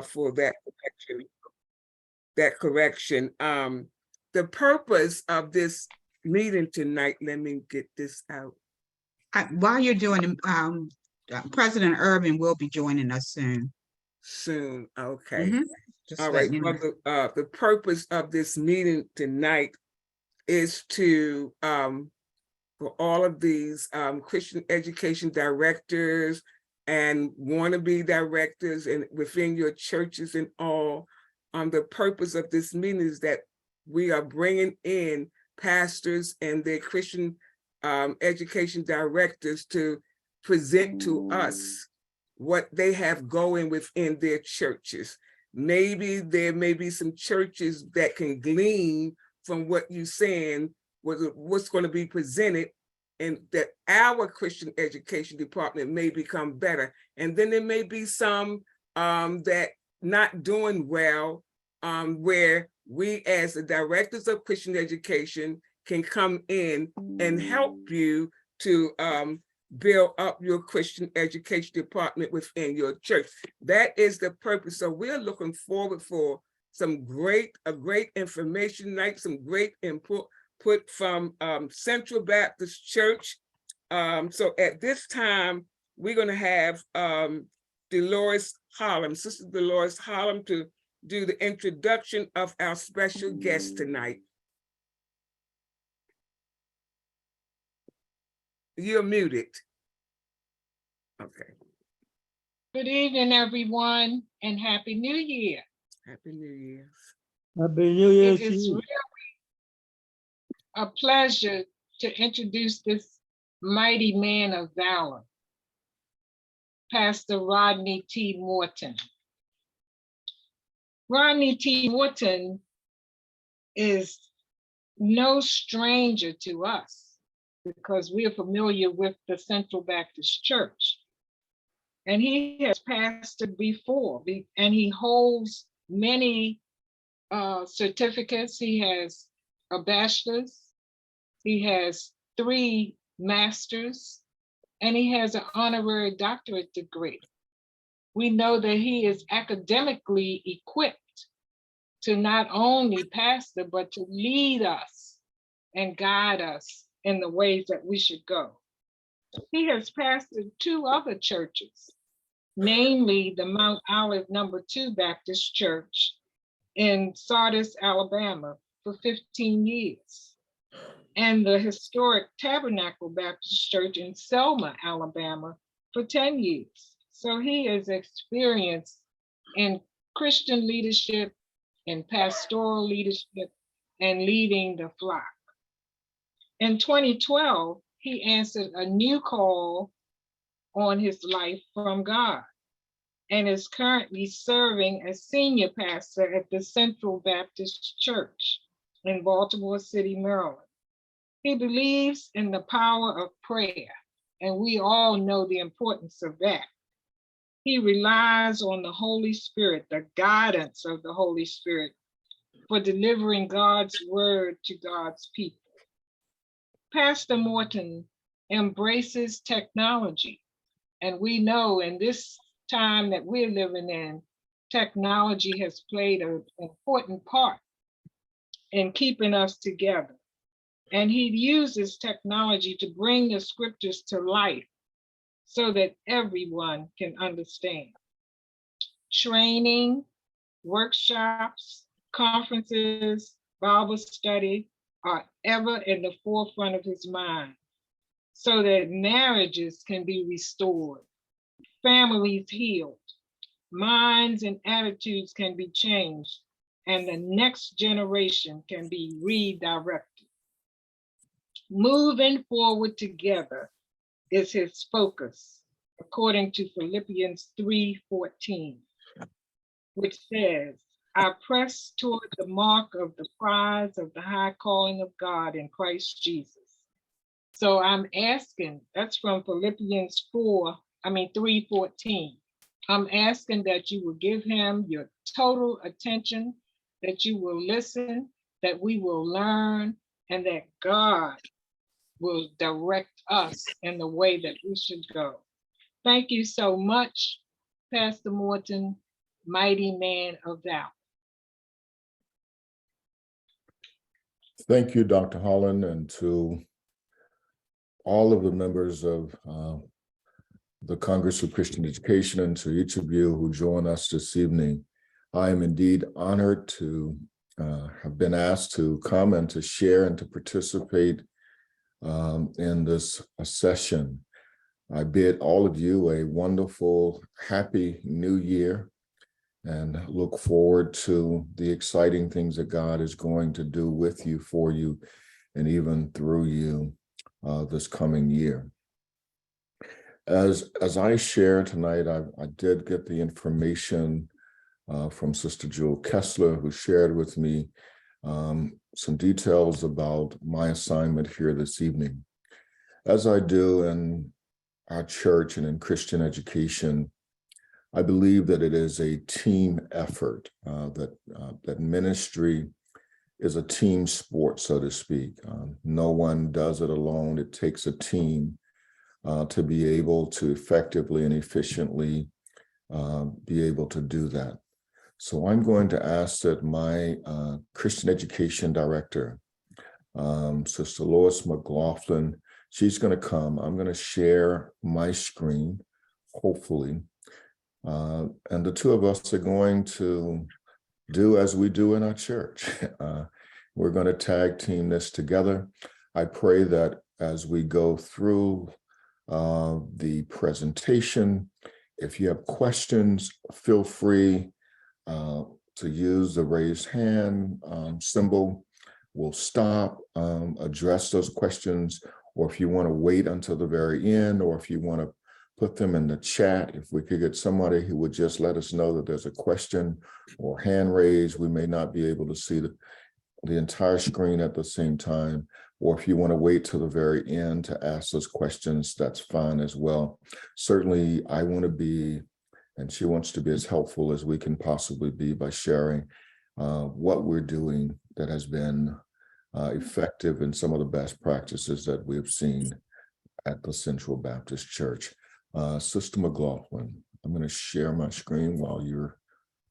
for that correction. The purpose of this meeting tonight, let me get this out. While you're doing, President Urban will be joining us soon. Soon, okay. All right, well, the purpose of this meeting tonight is to, for all of these Christian education directors and wannabe directors and within your churches and all, the purpose of this meeting is that we are bringing in pastors and their Christian education directors to present to us what they have going within their churches. Maybe there may be some churches that can glean from what you're saying, what's going to be presented, and that our Christian education department may become better. And then there may be some that not doing well, where we as the directors of Christian education can come in and help you to build up your Christian education department within your church. That is the purpose. So we're looking forward for some great information tonight, some great input from Central Baptist Church. So at this time, we're going to have Dolores Holland, Sister Dolores Holland, to do the introduction of our special guest tonight. You're muted. Okay. Good evening, everyone, and Happy New Year. Happy New Year. Happy New Year It to is you. really a pleasure to introduce this mighty man of valor, Pastor Rodney T. Morton. Rodney T. Morton is no stranger to us because we are familiar with the Central Baptist Church. And he has pastored before, and he holds many certificates. He has a bachelor's, he has 3 masters, and he has an honorary doctorate degree. We know that he is academically equipped to not only pastor, but to lead us and guide us in the ways that we should go. He has pastored 2 other churches, namely the Mount Olive No. 2 Baptist Church in Sardis, Alabama for 15 years, and the historic Tabernacle Baptist Church in Selma, Alabama for 10 years. So he is experienced in Christian leadership, in pastoral leadership, and leading the flock. In 2012, he answered a new call on his life from God and is currently serving as senior pastor at the Central Baptist Church in Baltimore City, Maryland. He believes in the power of prayer, and we all know the importance of that. He relies on the Holy Spirit, the guidance of the Holy Spirit, for delivering God's word to God's people. Pastor Morton embraces technology, and we know in this time that we're living in, technology has played an important part in keeping us together. And he uses technology to bring the scriptures to life so that everyone can understand. Training, workshops, conferences, Bible study are ever in the forefront of his mind so that marriages can be restored, families healed, minds and attitudes can be changed, and the next generation can be redirected. Moving forward together is his focus, according to Philippians 3:14, which says, I press toward the mark of the prize of the high calling of God in Christ Jesus. So I'm asking, that's from Philippians 3:14. I'm asking that you will give him your total attention, that you will listen, that we will learn, and that God will direct us in the way that we should go. Thank you so much, Pastor Morton. mighty man of valor. Thank you, Dr. Holland, and to all of the members of the Congress of Christian Education, and to each of you who join us this evening. I am indeed honored to have been asked to come and to share and to participate in this session. I bid all of you a wonderful, happy new year, and look forward to the exciting things that God is going to do with you, for you, and even through you this coming year. As I share tonight, I did get the information from Sister Jewel Kessler, who shared with me some details about my assignment here this evening. As I do in our church and in Christian education, I believe that it is a team effort, that ministry is a team sport, so to speak. No one does it alone. It takes a team to be able to effectively and efficiently be able to do that. So I'm going to ask that my Christian education director, Sister Lois McLaughlin, she's going to come. I'm going to share my screen, hopefully. And the two of us are going to do as we do in our church. We're going to tag team this together. I pray that as we go through the presentation, if you have questions, feel free to use the raise hand symbol. We'll stop, address those questions, or if you want to wait until the very end, or if you want to put them in the chat. If we could get somebody who would just let us know that there's a question or hand raised, we may not be able to see the entire screen at the same time. Or if you want to wait till the very end to ask those questions, that's fine as well. Certainly, I want to be, and she wants to be, as helpful as we can possibly be by sharing what we're doing that has been effective in some of the best practices that we have seen at the Central Baptist Church. Sister McLaughlin, I'm going to share my screen while you're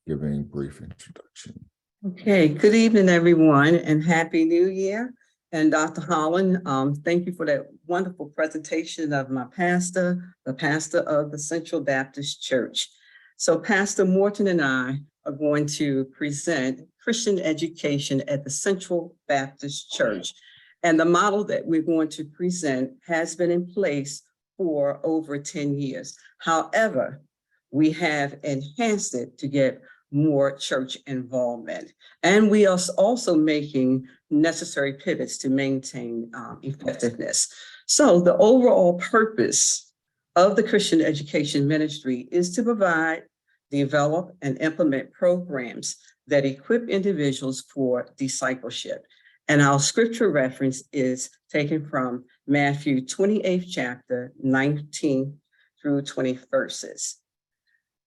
giving a brief introduction. Okay, good evening, everyone, and Happy New Year. And Dr. Holland, thank you for that wonderful presentation of my pastor, the pastor of the Central Baptist Church. So Pastor Morton and I are going to present Christian education at the Central Baptist Church. And the model that we're going to present has been in place for over 10 years. However, we have enhanced it to get more church involvement. And we are also making necessary pivots to maintain effectiveness. So the overall purpose of the Christian education ministry is to provide, develop, and implement programs that equip individuals for discipleship. And our scripture reference is taken from Matthew 28th chapter, 19 through 20 verses.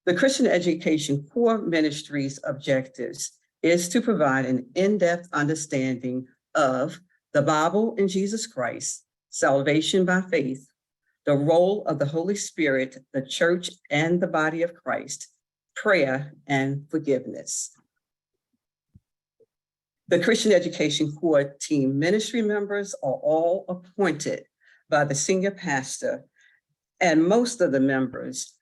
The Christian Education Core Ministry's objectives is to provide an in-depth understanding of the Bible and Jesus Christ, salvation by faith, the role of the Holy Spirit, the church and the body of Christ, prayer and forgiveness. The Christian Education Core team ministry members are all appointed by the senior pastor, and most of the members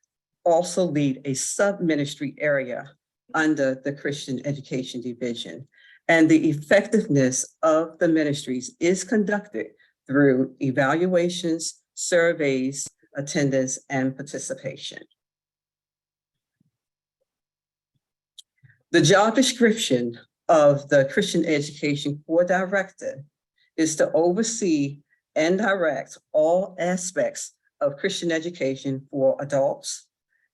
also lead a sub-ministry area under the Christian Education Division. And the effectiveness of the ministries is conducted through evaluations, surveys, attendance, and participation. The job description of the Christian Education Core Director is to oversee and direct all aspects of Christian education for adults,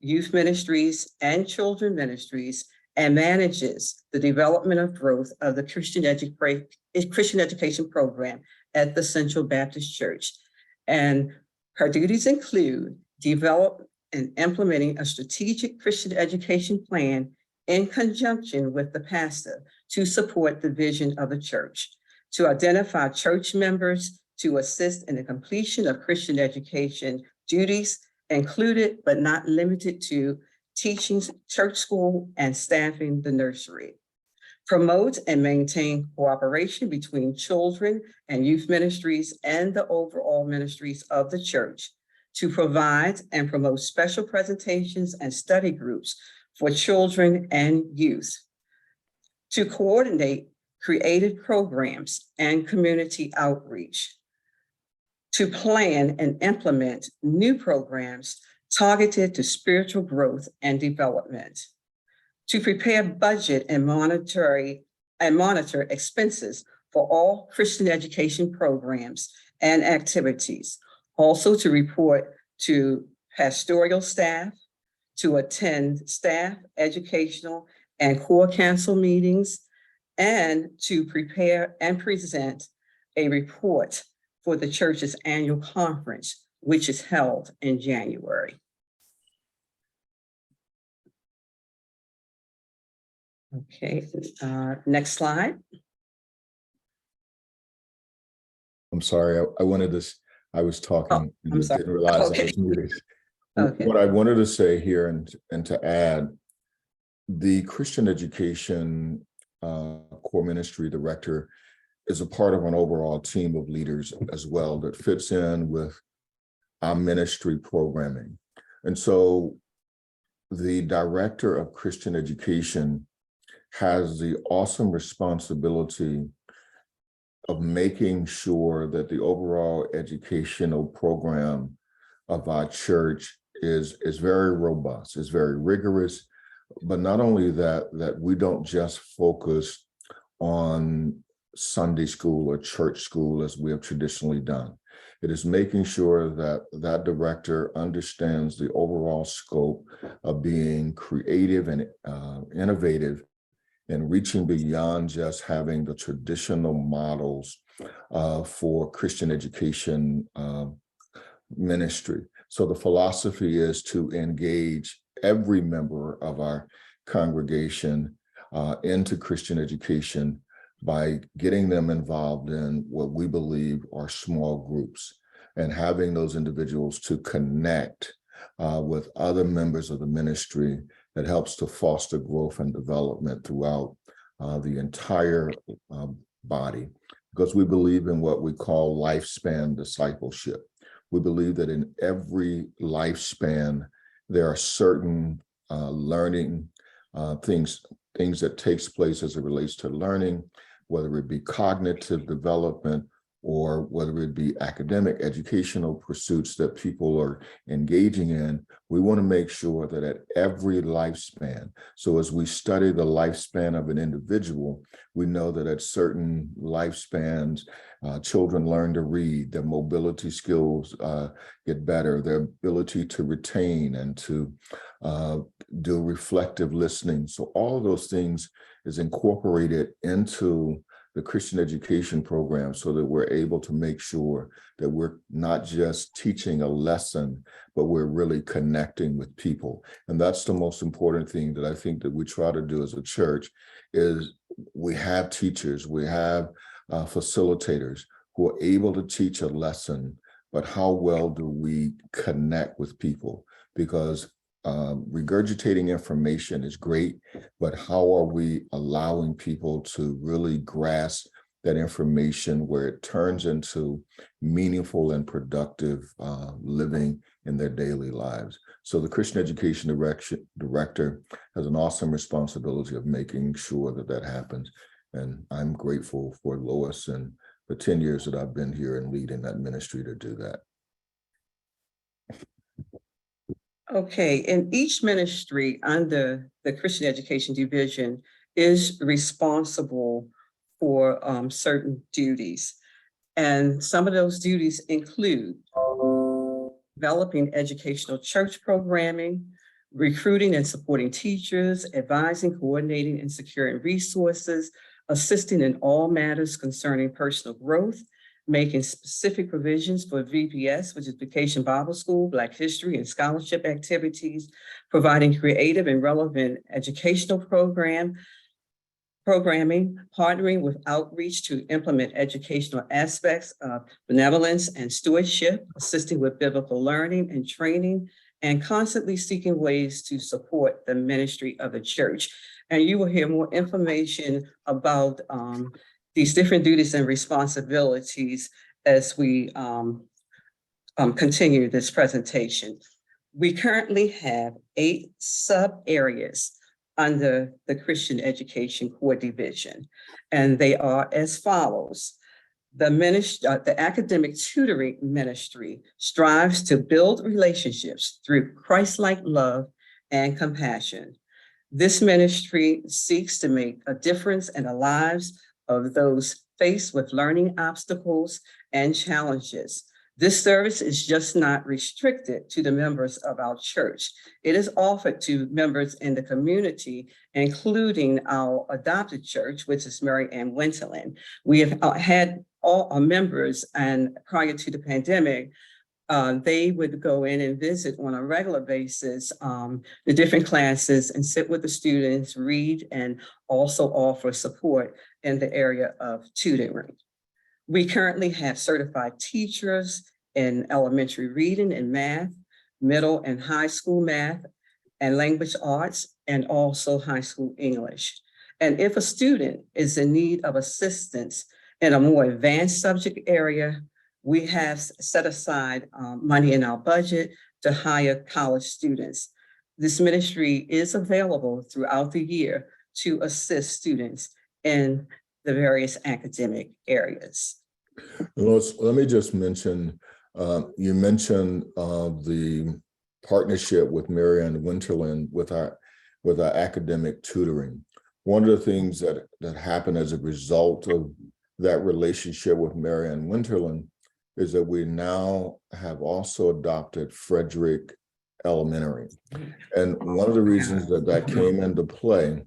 youth ministries, and children ministries, and manages the development of growth of the Christian education program at the Central Baptist Church. And her duties include develop and implementing a strategic Christian education plan in conjunction with the pastor to support the vision of the church, to identify church members to assist in the completion of Christian education duties, included but not limited to teaching church school, and staffing the nursery. Promote and maintain cooperation between children and youth ministries and the overall ministries of the church to provide and promote special presentations and study groups for children and youth. To coordinate creative programs and community outreach. To plan and implement new programs targeted to spiritual growth and development. To prepare budget and monitor expenses for all Christian education programs and activities. Also to report to pastoral staff, to attend staff, educational, and core council meetings, and to prepare and present a report for the church's annual conference, which is held in January. Okay, next slide. I'm sorry, I wanted this, I was talking I'm and sorry. didn't realize I Okay. was muted. Okay. What I wanted to say here and to add, the Christian education core ministry director is a part of an overall team of leaders as well that fits in with our ministry programming. And so the director of Christian education has the awesome responsibility of making sure that the overall educational program of our church is very robust, is very rigorous, but not only that we don't just focus on Sunday school or church school as we have traditionally done. It is making sure that that director understands the overall scope of being creative and innovative and reaching beyond just having the traditional models for Christian education ministry. So the philosophy is to engage every member of our congregation into Christian education by getting them involved in what we believe are small groups and having those individuals to connect with other members of the ministry that helps to foster growth and development throughout the entire body, because we believe in what we call lifespan discipleship. We believe that in every lifespan, there are certain learning things that takes place as it relates to learning, whether it be cognitive development or whether it be academic, educational pursuits that people are engaging in. We want to make sure that at every lifespan, so as we study the lifespan of an individual, we know that at certain lifespans, children learn to read, their mobility skills get better, their ability to retain and to do reflective listening. So all of those things is incorporated into the Christian education program so that we're able to make sure that we're not just teaching a lesson, but we're really connecting with people. And that's the most important thing that I think that we try to do as a church is we have teachers, we have facilitators who are able to teach a lesson, but how well do we connect with people? Because regurgitating information is great, but how are we allowing people to really grasp that information where it turns into meaningful and productive living in their daily lives? So the Christian Education Director has an awesome responsibility of making sure that that happens. And I'm grateful for Lois and the 10 years that I've been here and leading that ministry to do that. Okay, and each ministry under the Christian Education Division is responsible for certain duties. And some of those duties include developing educational church programming, recruiting and supporting teachers, advising, coordinating, and securing resources, assisting in all matters concerning personal growth, making specific provisions for VBS, which is Vacation Bible School, Black History, and scholarship activities, providing creative and relevant educational programming, partnering with outreach to implement educational aspects of benevolence and stewardship, assisting with biblical learning and training, and constantly seeking ways to support the ministry of the church. And you will hear more information about these different duties and responsibilities as we continue this presentation. We currently have 8 sub-areas under the Christian Education Core Division, and they are as follows. The academic tutoring ministry strives to build relationships through Christ-like love and compassion. This ministry seeks to make a difference in the lives of those faced with learning obstacles and challenges. This service is just not restricted to the members of our church. It is offered to members in the community, including our adopted church, which is Mary Ann Winterland. We have had all our members, and prior to the pandemic, they would go in and visit on a regular basis the different classes and sit with the students, read, and also offer support in the area of tutoring. We currently have certified teachers in elementary reading and math, middle and high school math, and language arts, and also high school English. And if a student is in need of assistance in a more advanced subject area, we have set aside money in our budget to hire college students. This ministry is available throughout the year to assist students in the various academic areas. Lois, let me just mention, you mentioned the partnership with Mary Ann Winterland with our academic tutoring. One of the things that happened as a result of that relationship with Mary Ann Winterland is that we now have also adopted Frederick Elementary. And one of the reasons that came into play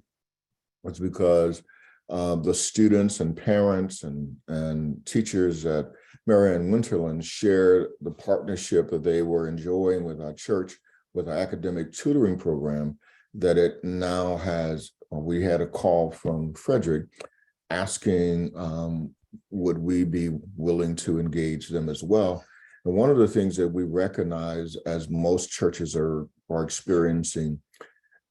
was because the students and parents and teachers at Mary Ann Winterland shared the partnership that they were enjoying with our church, with our academic tutoring program, that it now has. We had a call from Frederick asking, would we be willing to engage them as well? And one of the things that we recognize, as most churches are experiencing,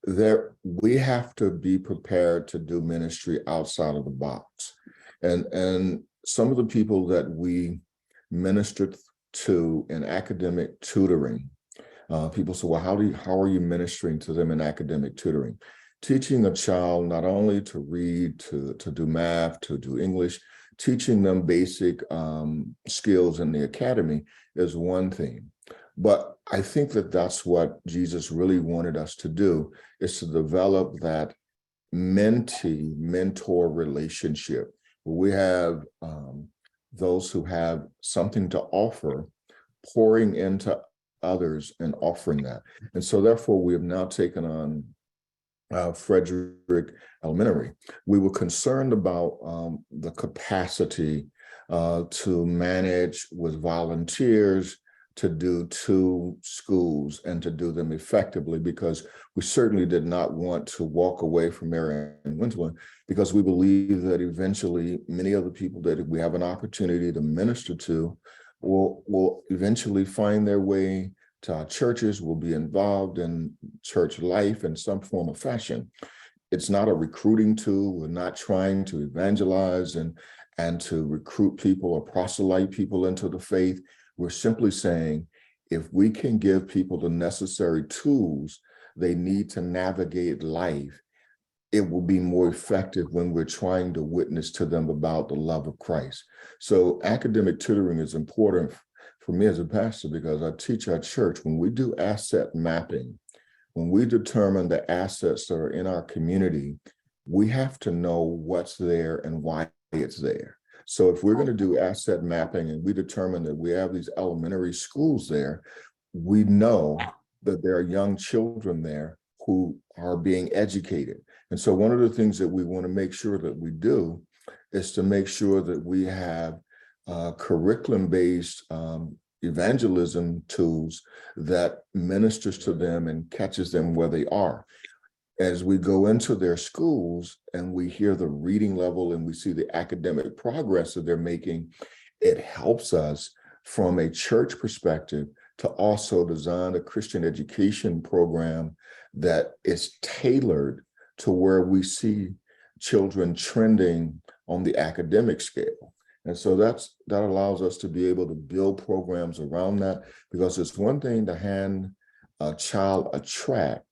that we have to be prepared to do ministry outside of the box. And some of the people that we ministered to in academic tutoring, people say, well, how are you ministering to them in academic tutoring? Teaching a child not only to read, to do math, to do English, teaching them basic skills in the academy is one thing. But I think that that's what Jesus really wanted us to do, is to develop that mentee-mentor relationship, where we have those who have something to offer, pouring into others and offering that. And so therefore, we have now taken on Frederick Elementary. We were concerned about the capacity to manage with volunteers, to do 2 schools and to do them effectively, because we certainly did not want to walk away from Mary Ann Winterland, because we believe that eventually many of the people that we have an opportunity to minister to will eventually find their way to our churches, will be involved in church life in some form or fashion. It's not a recruiting tool. We're not trying to evangelize and to recruit people or proselyte people into the faith. We're simply saying, if we can give people the necessary tools they need to navigate life, it will be more effective when we're trying to witness to them about the love of Christ. So academic tutoring is important for me as a pastor, because I teach our church, when we do asset mapping, when we determine the assets that are in our community, we have to know what's there and why it's there. So if we're going to do asset mapping and we determine that we have these elementary schools there, we know that there are young children there who are being educated. And so one of the things that we want to make sure that we do is to make sure that we have curriculum-based evangelism tools that ministers to them and catches them where they are. As we go into their schools and we hear the reading level and we see the academic progress that they're making, it helps us from a church perspective to also design a Christian education program that is tailored to where we see children trending on the academic scale. And so that allows us to be able to build programs around that, because it's one thing to hand a child a track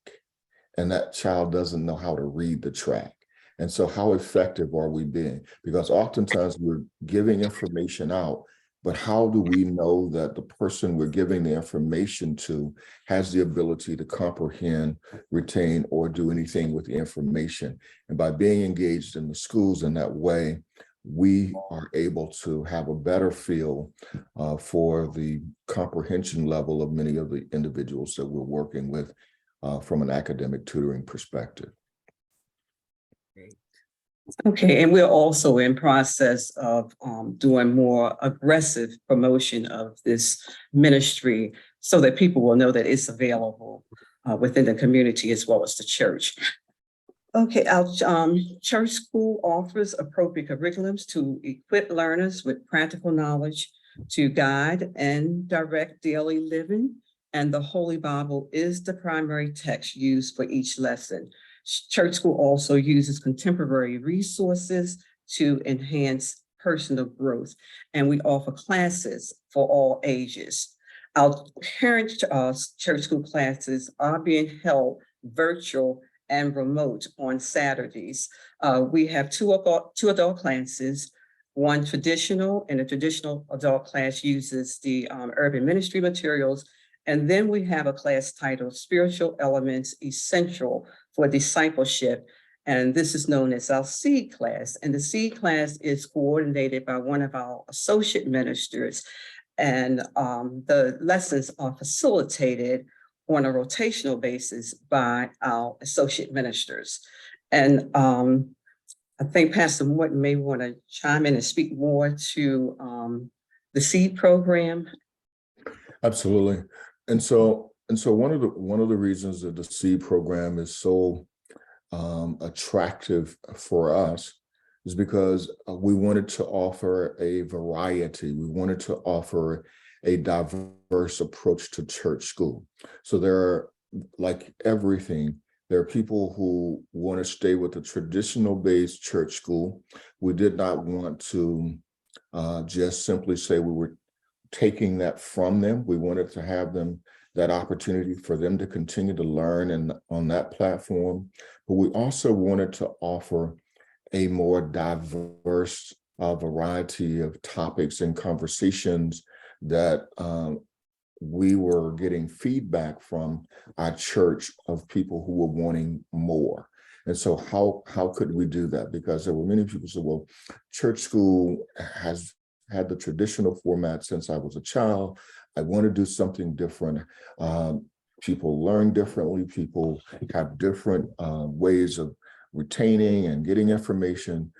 and that child doesn't know how to read the track. And so how effective are we being? Because oftentimes we're giving information out, but how do we know that the person we're giving the information to has the ability to comprehend, retain, or do anything with the information? And by being engaged in the schools in that way, we are able to have a better feel for the comprehension level of many of the individuals that we're working with from an academic tutoring perspective. Okay, and we're also in process of doing more aggressive promotion of this ministry so that people will know that it's available within the community as well as the church. Okay, our church school offers appropriate curriculums to equip learners with practical knowledge to guide and direct daily living. And the Holy Bible is the primary text used for each lesson. Church school also uses contemporary resources to enhance personal growth, and we offer classes for all ages. Our current church school classes are being held virtual and remote on Saturdays. We have two adult classes, one traditional, and a traditional adult class uses the urban ministry materials. And then we have a class titled Spiritual Elements Essential for Discipleship. And this is known as our seed class. And the seed class is coordinated by one of our associate ministers. And the lessons are facilitated on a rotational basis by our associate ministers. And I think Pastor Morton may want to chime in and speak more to the seed program. Absolutely. And so one of the reasons that the seed program is so attractive for us is because we wanted to offer a variety. We wanted to offer a diverse approach to church school. So there are, like everything, there are people who want to stay with the traditional based church school. We did not want to just simply say we were taking that from them. We wanted to have them that opportunity for them to continue to learn and on that platform. But we also wanted to offer a more diverse variety of topics and conversations that we were getting feedback from our church of people who were wanting more. And so how could we do that? Because there were many people who said, well, church school has had the traditional format since I was a child. I want to do something different. People learn differently. People have different ways of retaining and getting information.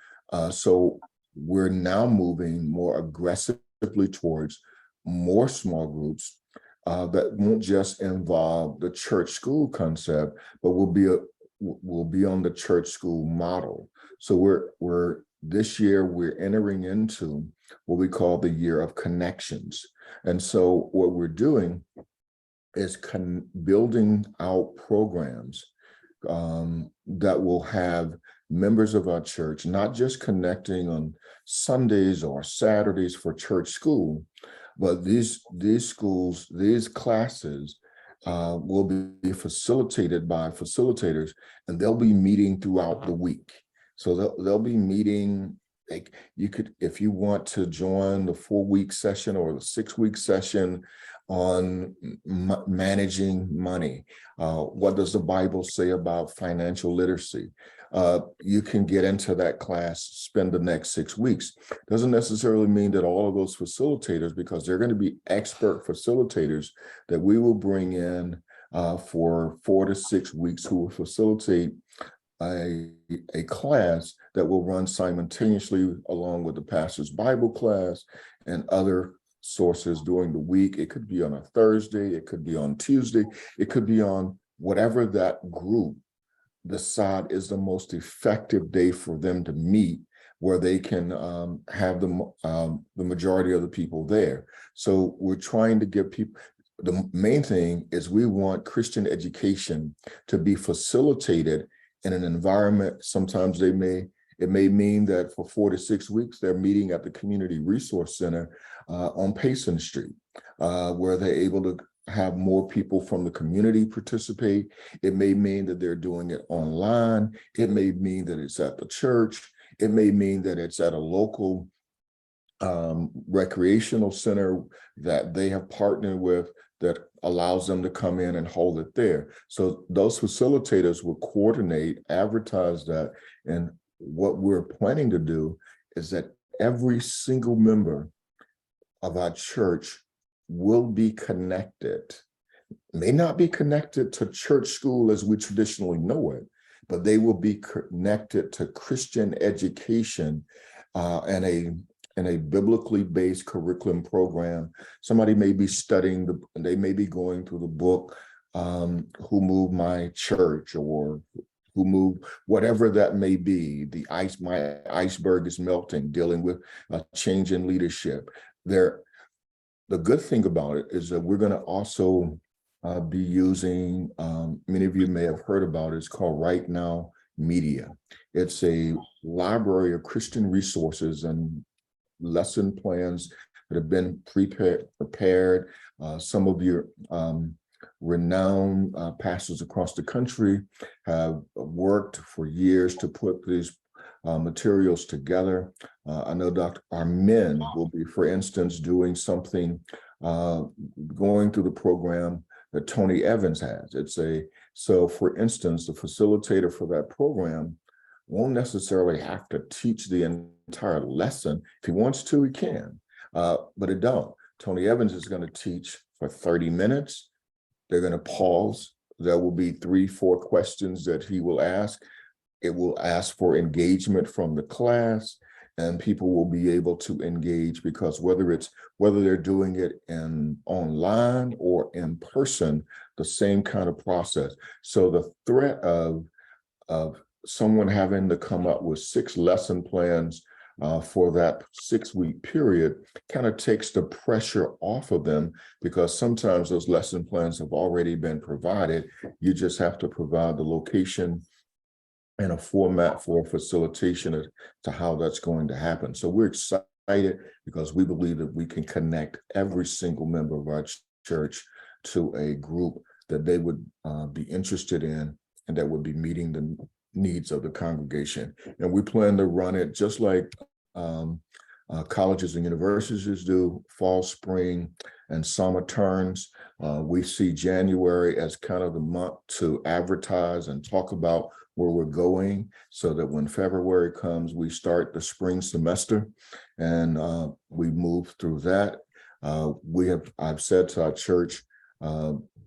So we're now moving more aggressively towards more small groups that won't just involve the church school concept, but will be on the church school model. So we're this year we're entering into what we call the year of connections. And so what we're doing is building out programs that will have members of our church, not just connecting on Sundays or Saturdays for church school, but these classes will be facilitated by facilitators, and they'll be meeting throughout the week. So they'll be meeting, like you could, if you want to join the 4-week session or the 6-week session on managing money. What does the Bible say about financial literacy? You can get into that class, spend the next 6 weeks. Doesn't necessarily mean that all of those facilitators, because they're going to be expert facilitators that we will bring in for 4 to 6 weeks who will facilitate a class that will run simultaneously along with the pastor's Bible class and other sources during the week. It could be on a Thursday, it could be on Tuesday, it could be on whatever that group decide is the most effective day for them to meet, where they can have the majority of the people there. So we're trying to give the main thing is we want Christian education to be facilitated in an environment. Sometimes it may mean that for 4 to 6 weeks, they're meeting at the Community Resource Center on Payson Street, where they're able to have more people from the community participate. It may mean that they're doing it online. It may mean that it's at the church. It may mean that it's at a local recreational center that they have partnered with that allows them to come in and hold it there. So those facilitators will coordinate, advertise that, and what we're planning to do is that every single member of our church will be connected. May not be connected to church school as we traditionally know it, but they will be connected to Christian education and a biblically based curriculum program. Somebody may be studying, they may be going through the book, Who Moved My Church, or Who Moved, whatever that may be. My iceberg is melting, dealing with a change in leadership. The good thing about it is that we're going to also be using, many of you may have heard about it, it's called Right Now Media. It's a library of Christian resources and lesson plans that have been prepared. Some of your renowned pastors across the country have worked for years to put these materials together. I know our men will be, for instance, doing something, going through the program that Tony Evans has. So for instance, the facilitator for that program won't necessarily have to teach the entire lesson. If he wants to, he can, but it don't. Tony Evans is going to teach for 30 minutes. They're going to pause. There will be 3-4 questions that he will ask. It will ask for engagement from the class, and people will be able to engage, because whether they're doing it online or in person, the same kind of process. So the threat of someone having to come up with 6 lesson plans for that 6-week period kind of takes the pressure off of them, because sometimes those lesson plans have already been provided. You just have to provide the location and a format for facilitation to how that's going to happen. So we're excited because we believe that we can connect every single member of our church to a group that they would be interested in and that would be meeting the needs of the congregation. And we plan to run it just like colleges and universities do, fall, spring, and summer terms. We see January as kind of the month to advertise and talk about where we're going, so that when February comes, we start the spring semester and we move through that. I've said to our church,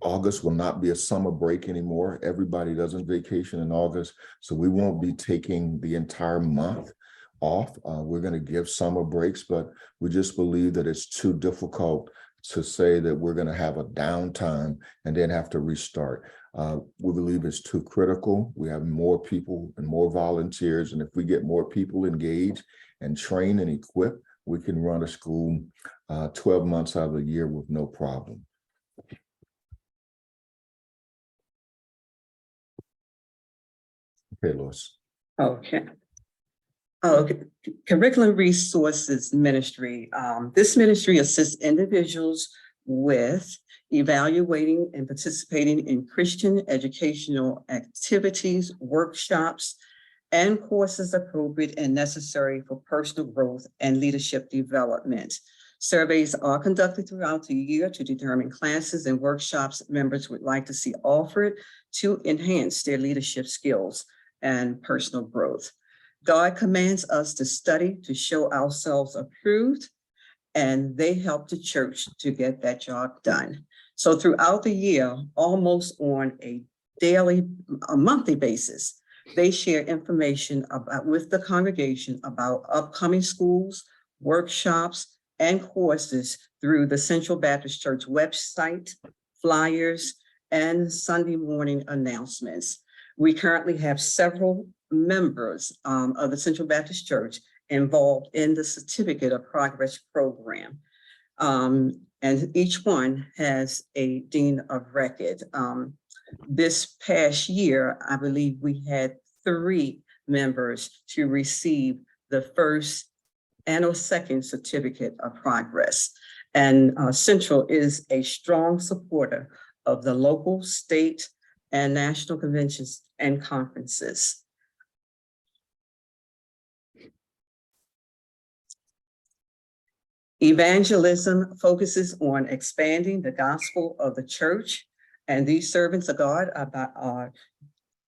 August will not be a summer break anymore. Everybody doesn't vacation in August, so we won't be taking the entire month off. We're going to give summer breaks, but we just believe that it's too difficult to say that we're going to have a downtime and then have to restart. We believe it's too critical. We have more people and more volunteers, and if we get more people engaged and trained and equipped, we can run a school 12 months out of the year with no problem. Okay, Lois. Okay. Curriculum Resources Ministry. This ministry assists individuals with evaluating and participating in Christian educational activities, workshops, and courses appropriate and necessary for personal growth and leadership development. Surveys are conducted throughout the year to determine classes and workshops members would like to see offered to enhance their leadership skills and personal growth. God commands us to study to show ourselves approved, and they help the church to get that job done. So throughout the year, almost on a monthly basis, they share information with the congregation about upcoming schools, workshops, and courses through the Central Baptist Church website, flyers, and Sunday morning announcements. We currently have several members of the Central Baptist Church involved in the Certificate of Progress program. And and each one has a dean of record. This past year, I believe we had 3 members to receive the first and or second certificate of progress. And Central is a strong supporter of the local, state, and national conventions and conferences. Evangelism focuses on expanding the gospel of the church, and these servants of God are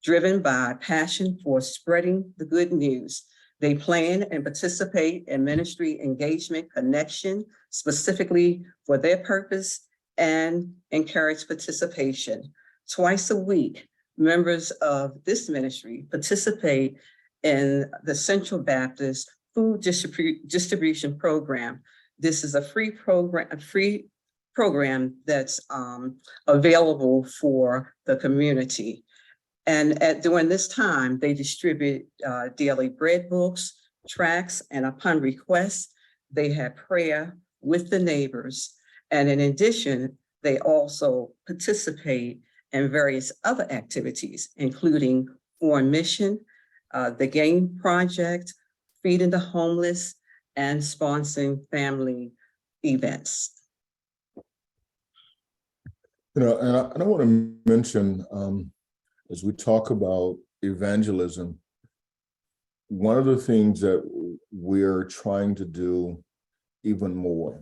driven by a passion for spreading the good news. They plan and participate in ministry engagement connection specifically for their purpose and encourage participation. Twice a week, members of this ministry participate in the Central Baptist Food Distribution Program. This is a free program that's available for the community. And during this time, they distribute daily bread books, tracts, and upon request, they have prayer with the neighbors. And in addition, they also participate in various other activities, including Foreign Mission, the Game Project, Feeding the Homeless, and sponsoring family events. And I want to mention, as we talk about evangelism, one of the things that we're trying to do even more.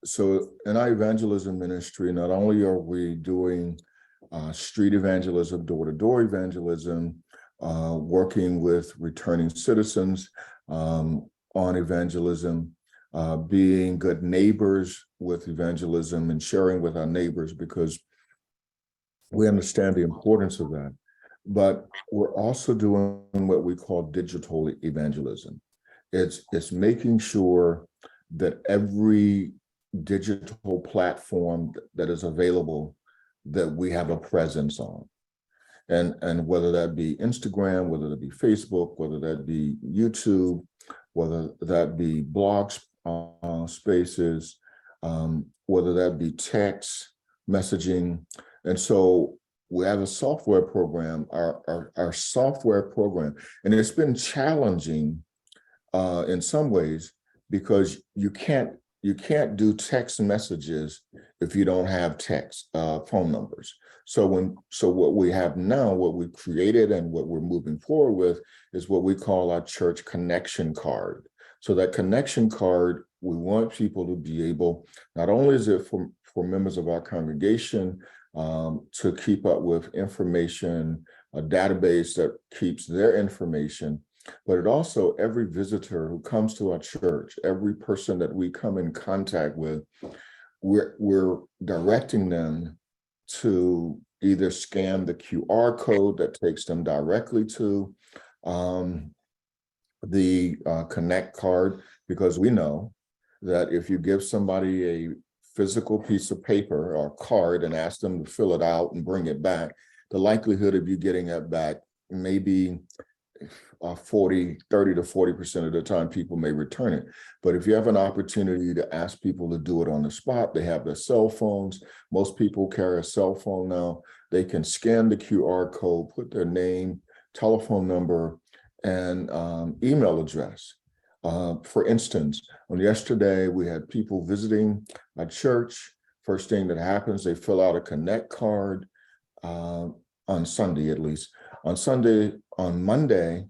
So in our evangelism ministry, not only are we doing street evangelism, door-to-door evangelism, working with returning citizens on evangelism, being good neighbors with evangelism and sharing with our neighbors, because we understand the importance of that. But we're also doing what we call digital evangelism. It's making sure that every digital platform that is available, that we have a presence on. And whether that be Instagram, whether that be Facebook, whether that be YouTube, whether that be blog spaces, whether that be text messaging. And so we have a software program, our software program, and it's been challenging in some ways, because you can't do text messages if you don't have text phone numbers. So what we have now, what we've created and what we're moving forward with, is what we call our church connection card. So that connection card, we want people to be able, not only is it for members of our congregation to keep up with information, a database that keeps their information, but it also, every visitor who comes to our church, every person that we come in contact with, we're directing them to either scan the QR code that takes them directly to the Connect card, because we know that if you give somebody a physical piece of paper or card and ask them to fill it out and bring it back, the likelihood of you getting it back may be 30 to 40% of the time people may return it. But if you have an opportunity to ask people to do it on the spot, they have their cell phones. Most people carry a cell phone now. They can scan the QR code, put their name, telephone number, and email address. For instance, on yesterday, we had people visiting a church. First thing that happens, they fill out a Connect card on Sunday, at least. On Monday,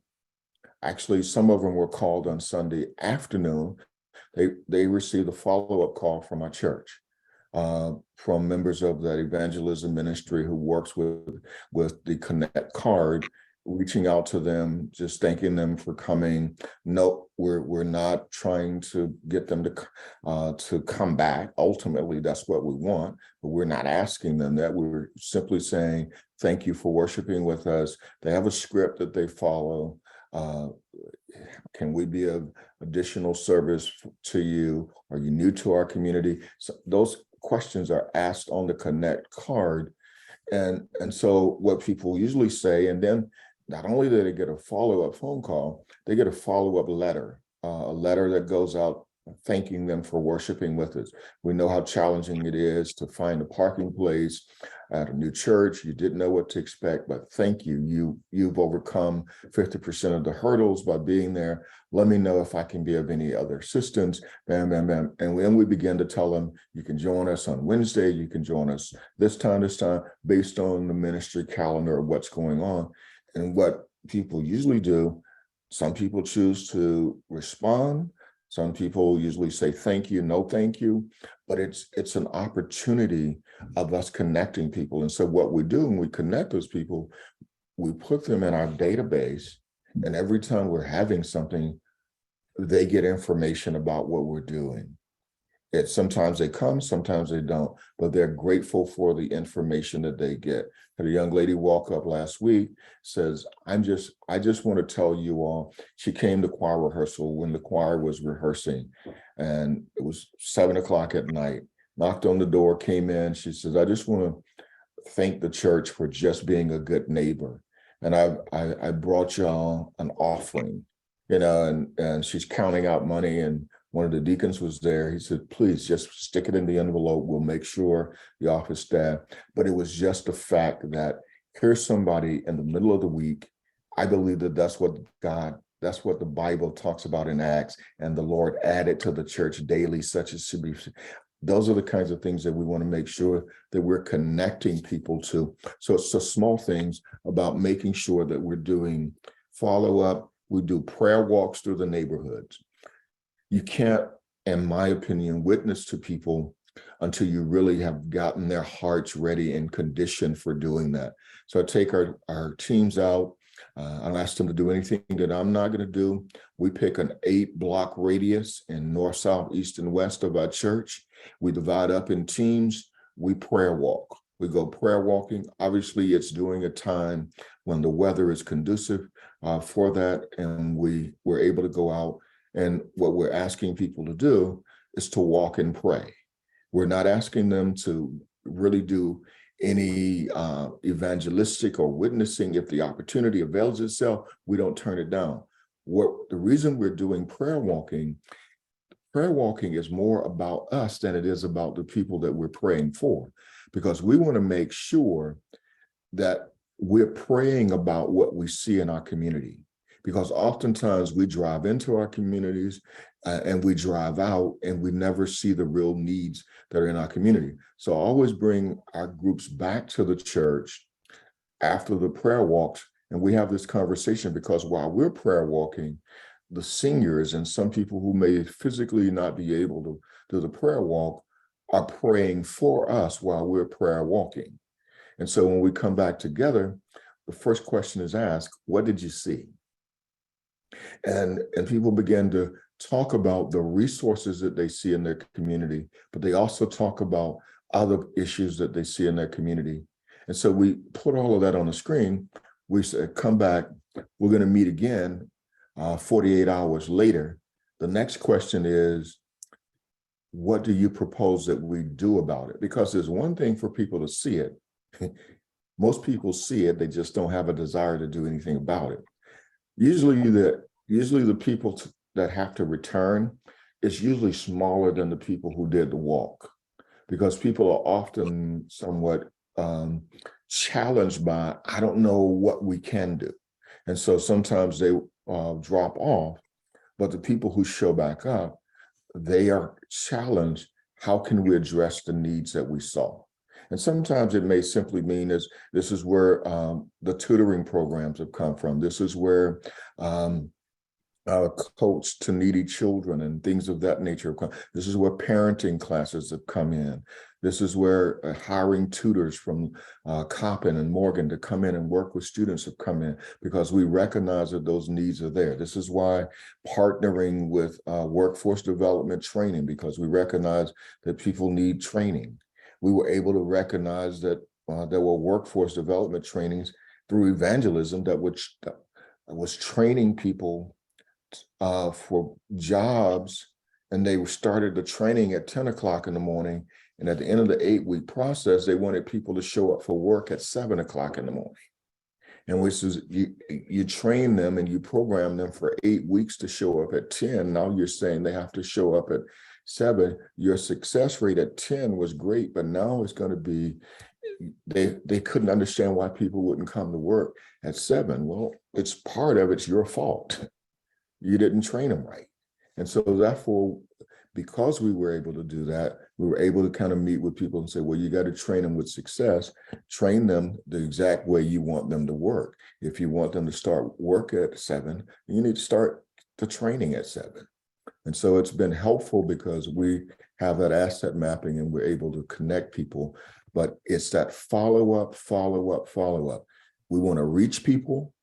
actually, some of them were called on Sunday afternoon. They received a follow-up call from our church, from members of that evangelism ministry who works with the Connect card, reaching out to them, just thanking them for coming. No, we're not trying to get them to come back. Ultimately, that's what we want, but we're not asking them that. We're simply saying, thank you for worshiping with us. They have a script that they follow. Can we be of additional service to you? Are you new to our community? So those questions are asked on the Connect card. And so what people usually say, and then not only do they get a follow-up phone call, they get a follow-up letter, a letter that goes out thanking them for worshiping with us. We know how challenging it is to find a parking place at a new church. You didn't know what to expect, but thank you. You've overcome 50% of the hurdles by being there. Let me know if I can be of any other assistance. Bam, bam, bam. And then we begin to tell them, you can join us on Wednesday. You can join us this time, based on the ministry calendar of what's going on. And what people usually do, some people choose to respond. Some people usually say thank you, no thank you, but it's an opportunity of us connecting people. And so what we do when we connect those people, we put them in our database, and every time we're having something, they get information about what we're doing. Sometimes they come, sometimes they don't, but they're grateful for the information that they get. Had a young lady walk up last week, says, I just want to tell you all, she came to choir rehearsal when the choir was rehearsing, and it was 7 o'clock at night, knocked on the door, came in. She says, I just want to thank the church for just being a good neighbor. And I brought y'all an offering, and she's counting out money, and one of the deacons was there. He said, please just stick it in the envelope. We'll make sure the office staff. But it was just the fact that here's somebody in the middle of the week. I believe that that's what the Bible talks about in Acts, and the Lord added to the church daily, such as should be. Those are the kinds of things that we want to make sure that we're connecting people to. So it's the small things about making sure that we're doing follow-up. We do prayer walks through the neighborhoods. You can't, in my opinion, witness to people until you really have gotten their hearts ready and conditioned for doing that. So I take our teams out. I'll ask them to do anything that I'm not going to do. We pick an 8-block radius in north, south, east, and west of our church. We divide up in teams. We prayer walk. We go prayer walking. Obviously, it's during a time when the weather is conducive for that, and we're able to go out. And what we're asking people to do is to walk and pray. We're not asking them to really do any evangelistic or witnessing. If the opportunity avails itself, we don't turn it down. The reason we're doing prayer walking is more about us than it is about the people that we're praying for, because we want to make sure that we're praying about what we see in our community. Because oftentimes we drive into our communities and we drive out and we never see the real needs that are in our community. So I always bring our groups back to the church after the prayer walks, and we have this conversation, because while we're prayer walking, the seniors and some people who may physically not be able to do the prayer walk are praying for us while we're prayer walking. And so when we come back together, the first question is asked, what did you see? And people begin to talk about the resources that they see in their community, but they also talk about other issues that they see in their community. And so we put all of that on the screen. We said, come back, we're going to meet again 48 hours later. The next question is, what do you propose that we do about it? Because there's one thing for people to see it. Most people see it, they just don't have a desire to do anything about it. Usually the people that have to return is usually smaller than the people who did the walk, because people are often somewhat challenged by, I don't know what we can do. And so sometimes they drop off, but the people who show back up, they are challenged. How can we address the needs that we saw? And sometimes it may simply mean this is where the tutoring programs have come from. This is where coach to needy children and things of that nature have come. This is where parenting classes have come in. This is where hiring tutors from Coppin and Morgan to come in and work with students have come in, because we recognize that those needs are there. This is why partnering with workforce development training, because we recognize that people need training. We were able to recognize that there were workforce development trainings through evangelism that was training people for jobs, and they started the training at 10 o'clock in the morning. And at the end of the 8-week process, they wanted people to show up for work at 7 o'clock in the morning. And which is you train them and you program them for 8 weeks to show up at 10. Now you're saying they have to show up at 7. Your success rate at 10 was great, but now it's going to be, they couldn't understand why people wouldn't come to work at 7. Well, it's part of it's your fault. You didn't train them right. And so therefore, because we were able to do that, we were able to kind of meet with people and say, well, you got to train them with success, train them the exact way you want them to work. If you want them to start work at 7, you need to start the training at 7. And so it's been helpful because we have that asset mapping and we're able to connect people, but it's that follow-up. We want to reach people.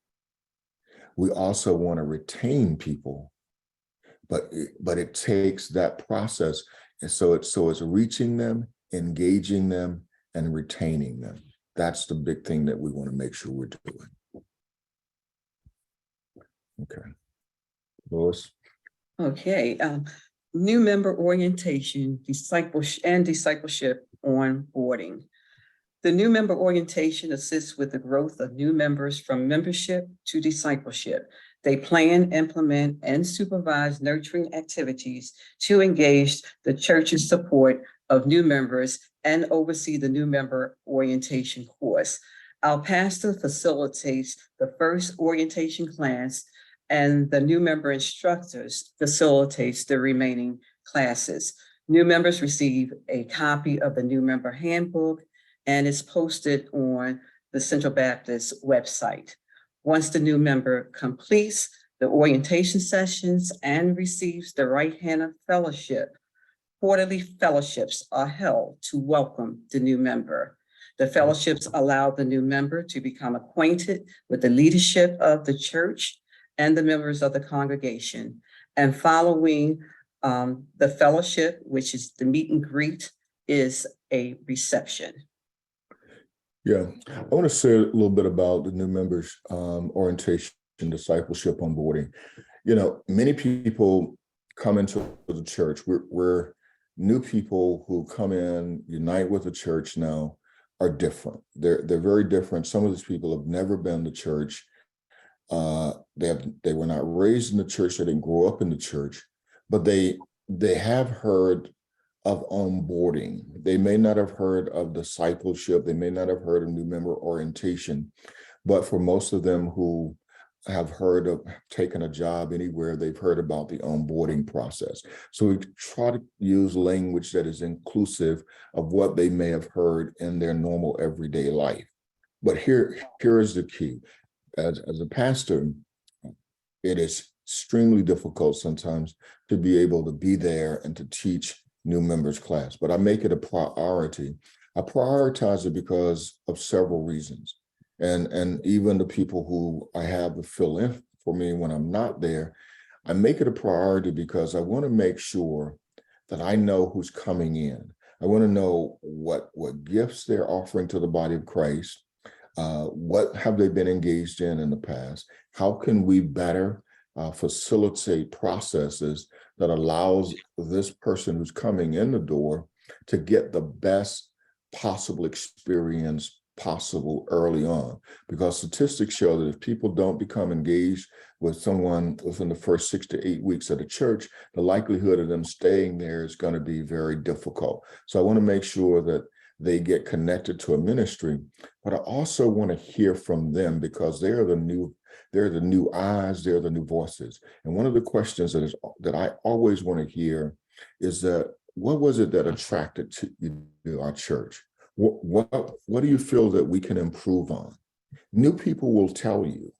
We also want to retain people. But it takes that process. And so it's reaching them, engaging them, and retaining them. That's the big thing that we want to make sure we're doing. Okay. Lois? Okay, new member orientation, discipleship onboarding. The new member orientation assists with the growth of new members from membership to discipleship. They plan, implement, and supervise nurturing activities to engage the church's support of new members and oversee the new member orientation course. Our pastor facilitates the first orientation class, and the new member instructors facilitates the remaining classes. New members receive a copy of the new member handbook and is posted on the Central Baptist website. Once the new member completes the orientation sessions and receives the right hand of fellowship, quarterly fellowships are held to welcome the new member. The fellowships allow the new member to become acquainted with the leadership of the church and the members of the congregation. And following the fellowship, which is the meet and greet, is a reception. Yeah, I want to say a little bit about the new members orientation, discipleship onboarding. You know, many people come into the church. We're new people who come in, unite with the church now, are different. They're very different. Some of these people have never been to church. They were not raised in the church. They didn't grow up in the church, but they have heard of onboarding. They may not have heard of discipleship. They may not have heard of new member orientation, but for most of them who have heard of taking a job anywhere, they've heard about the onboarding process. So we try to use language that is inclusive of what they may have heard in their normal everyday life. But here is the key. As a pastor, it is extremely difficult sometimes to be able to be there and to teach new members class, but I make it a priority. I prioritize it because of several reasons. And even the people who I have to fill in for me when I'm not there, I make it a priority because I want to make sure that I know who's coming in. I want to know what gifts they're offering to the body of Christ. What have they been engaged in the past? How can we better facilitate processes that allows this person who's coming in the door to get the best possible experience possible early on? Because statistics show that if people don't become engaged with someone within the first 6 to 8 weeks at a church, the likelihood of them staying there is going to be very difficult. So I want to make sure that they get connected to a ministry, but I also want to hear from them because they're the new eyes, they're the new voices. And one of the questions that I always want to hear is that, what was it that attracted you to our church? What do you feel that we can improve on? New people will tell you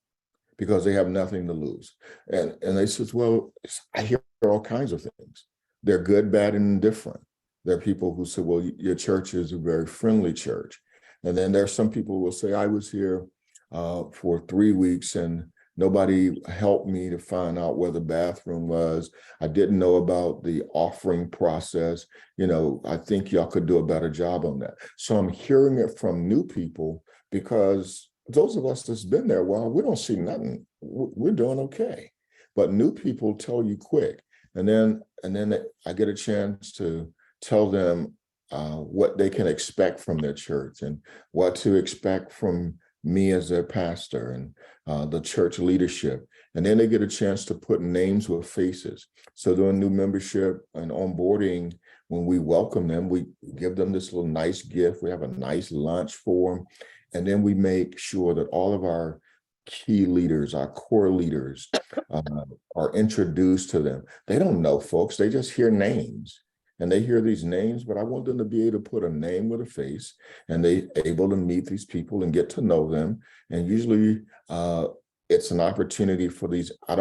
because they have nothing to lose. And they says, well, I hear all kinds of things. They're good, bad, and indifferent. There are people who say, well, your church is a very friendly church. And then there are some people who will say, I was here for 3 weeks and nobody helped me to find out where the bathroom was. I didn't know about the offering process. You know, I think y'all could do a better job on that. So I'm hearing it from new people because those of us that's been there a while, we don't see nothing. We're doing okay. But new people tell you quick. And then I get a chance to tell them what they can expect from their church and what to expect from me as their pastor and the church leadership. And then they get a chance to put names with faces. So during new membership and onboarding, when we welcome them, we give them this little nice gift. We have a nice lunch for them. And then we make sure that all of our key leaders, our core leaders, are introduced to them. They don't know folks, they just hear names. And they hear these names, but I want them to be able to put a name with a face, and they able to meet these people and get to know them. And usually it's an opportunity for these. I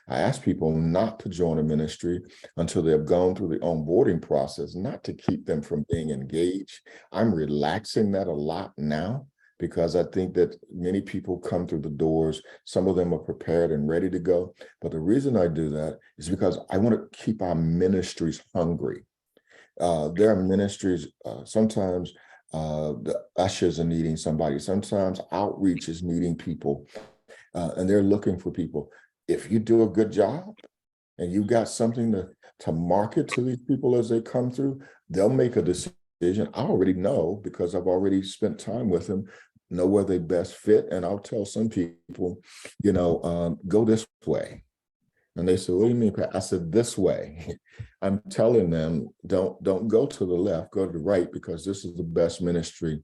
ask people not to join a ministry until they've gone through the onboarding process, not to keep them from being engaged. I'm relaxing that a lot now, because I think that many people come through the doors. Some of them are prepared and ready to go. But the reason I do that is because I want to keep our ministries hungry. There are ministries, sometimes the ushers are needing somebody. Sometimes outreach is needing people, and they're looking for people. If you do a good job and you got something to market to these people as they come through, they'll make a decision. I already know, because I've already spent time with them, know where they best fit. And I'll tell some people, go this way. And they said, what do you mean, Pat? I said, this way. I'm telling them, don't go to the left, go to the right, because this is the best ministry